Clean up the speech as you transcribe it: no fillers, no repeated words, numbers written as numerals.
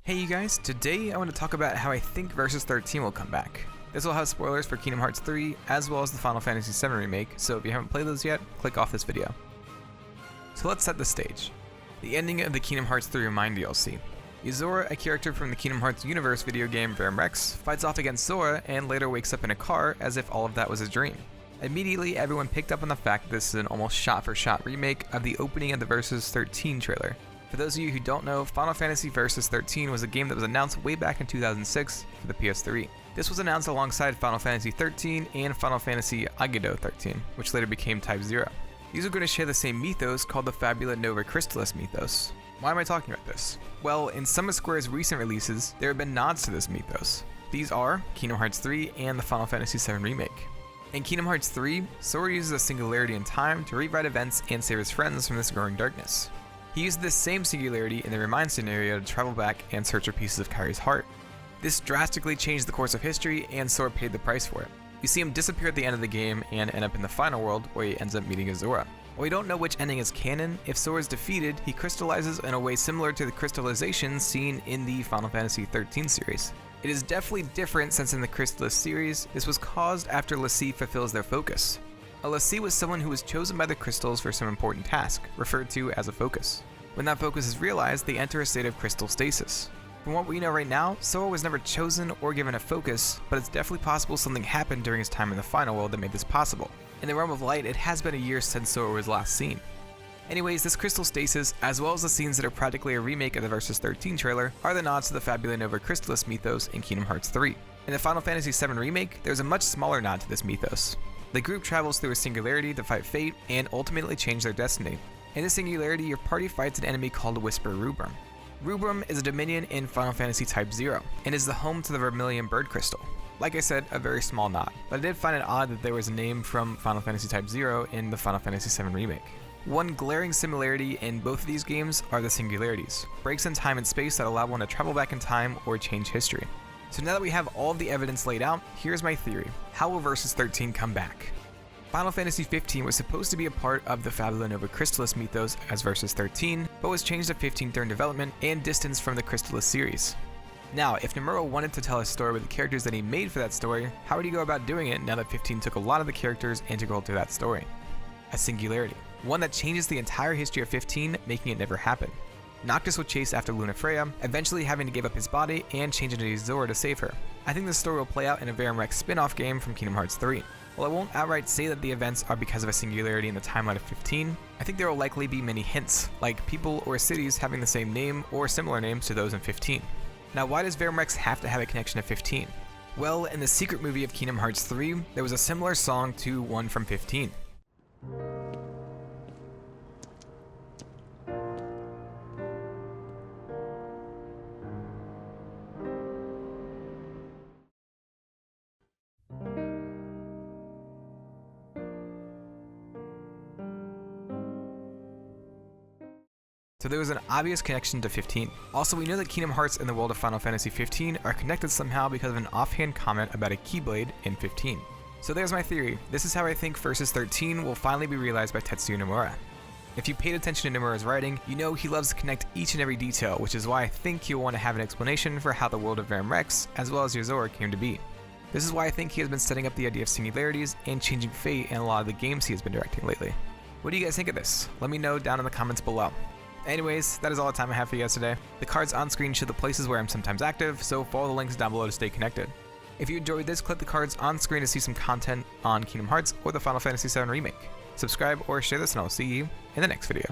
Hey you guys, today I want to talk about how I think Versus 13 will come back. This will have spoilers for Kingdom Hearts 3 as well as the Final Fantasy VII Remake, so if you haven't played those yet, click off this video. So let's set the stage. The ending of the Kingdom Hearts 3 Remind DLC. Yuzora, a character from the Kingdom Hearts universe video game Bio-Roxas, fights off against Sora and later wakes up in a car as if all of that was a dream. Immediately, everyone picked up on the fact that this is an almost shot-for-shot remake of the opening of the Versus 13 trailer. For those of you who don't know, Final Fantasy Versus 13 was a game that was announced way back in 2006 for the PS3. This was announced alongside Final Fantasy 13 and Final Fantasy Agito 13, which later became Type 0. These are going to share the same mythos called the Fabula Nova Crystallis mythos. Why am I talking about this? Well, in some of Square's recent releases, there have been nods to this mythos. These are Kingdom Hearts 3 and the Final Fantasy VII Remake. In Kingdom Hearts 3, Sora uses a singularity in time to rewrite events and save his friends from this growing darkness. He used this same singularity in the Remind scenario to travel back and search for pieces of Kairi's heart. This drastically changed the course of history, and Sora paid the price for it. You see him disappear at the end of the game and end up in the final world, where he ends up meeting Yuzora. While we don't know which ending is canon, if Sora is defeated, he crystallizes in a way similar to the crystallization seen in the Final Fantasy XIII series. It is definitely different since in the Crystallis series, this was caused after l'Cie fulfills their focus. A l'Cie was someone who was chosen by the crystals for some important task, referred to as a focus. When that focus is realized, they enter a state of crystal stasis. From what we know right now, Sora was never chosen or given a focus, but it's definitely possible something happened during his time in the final world that made this possible. In the realm of light, it has been a year since Sora was last seen. Anyways, this crystal stasis, as well as the scenes that are practically a remake of the Versus 13 trailer, are the nods to the Fabula Nova Crystallis mythos in Kingdom Hearts 3. In the Final Fantasy VII Remake, there's a much smaller nod to this mythos. The group travels through a singularity to fight fate and ultimately change their destiny. In this singularity, your party fights an enemy called Whisper Rubrum. Rubrum is a dominion in Final Fantasy Type 0, and is the home to the Vermilion Bird Crystal. Like I said, a very small nod, but I did find it odd that there was a name from Final Fantasy Type 0 in the Final Fantasy VII Remake. One glaring similarity in both of these games are the singularities, breaks in time and space that allow one to travel back in time or change history. So now that we have all of the evidence laid out, here's my theory. How will Versus 13 come back? Final Fantasy XV was supposed to be a part of the Fabula Nova Crystallis mythos as Versus 13, but was changed to 15 during development and distanced from the Crystallis series. Now, if Nomura wanted to tell a story with the characters that he made for that story, how would he go about doing it now that 15 took a lot of the characters integral to that story? A singularity. One that changes the entire history of 15, making it never happen. Noctis would chase after Lunafreya, eventually having to give up his body and change into Yuzora to save her. I think this story will play out in a Verum spin-off game from Kingdom Hearts 3. While I won't outright say that the events are because of a singularity in the timeline of 15, I think there will likely be many hints, like people or cities having the same name or similar names to those in 15. Now, why does Verum have to have a connection to 15? Well, in the secret movie of Kingdom Hearts 3, there was a similar song to one from 15. So there was an obvious connection to 15. Also, we know that Kingdom Hearts and the world of Final Fantasy 15 are connected somehow because of an offhand comment about a Keyblade in 15. So there's my theory. This is how I think Versus 13 will finally be realized by Tetsuya Nomura. If you paid attention to Nomura's writing, you know he loves to connect each and every detail, which is why I think he'll want to have an explanation for how the world of Verum-Rex, as well as Yuzora, came to be. This is why I think he has been setting up the idea of singularities and changing fate in a lot of the games he has been directing lately. What do you guys think of this? Let me know down in the comments below. Anyways, that is all the time I have for you guys today. The cards on screen show the places where I'm sometimes active, so follow the links down below to stay connected. If you enjoyed this, click the cards on screen to see some content on Kingdom Hearts or the Final Fantasy VII Remake. Subscribe or share this, and I'll see you in the next video.